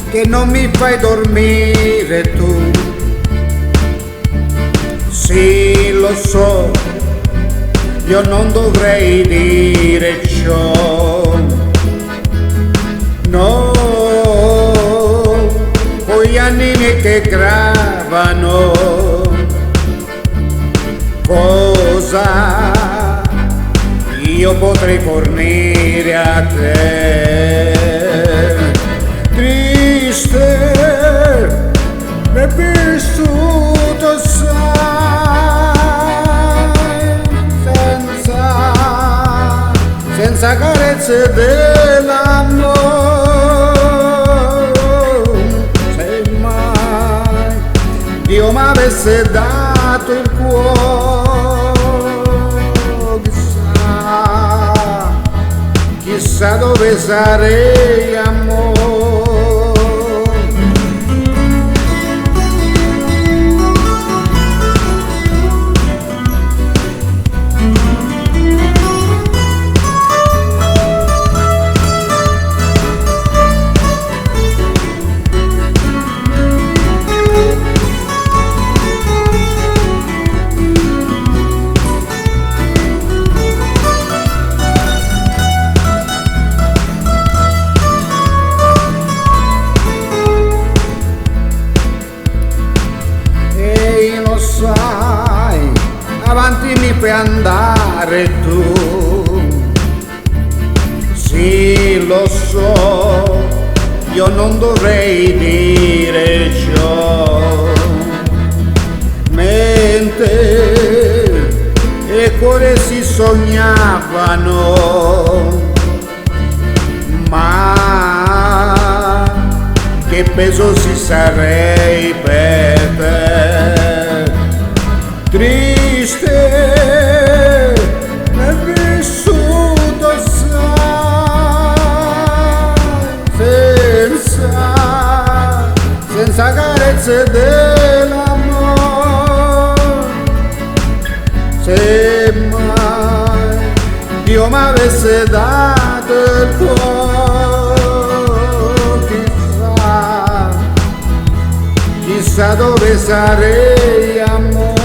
che non mi fai dormire tu. Sì, lo so, io non dovrei dire ciò. No, poi gli anni che gravano, cosa io potrei fornire a te? Triste e vissuto sai, senza carezze dell'amore. Se mai Dio mi avesse dato il cuore, chissà dove sarei, amore. Sai, avanti mi fai andare tu. Sì, lo so, io non dovrei dire ciò. Mente e cuore si sognavano, ma che peso si sarei per te. Triste e vissuto sai, senza carezze dell'amore. Se mai Dio mi avesse dato il cuore, chissà dove sarei, amore.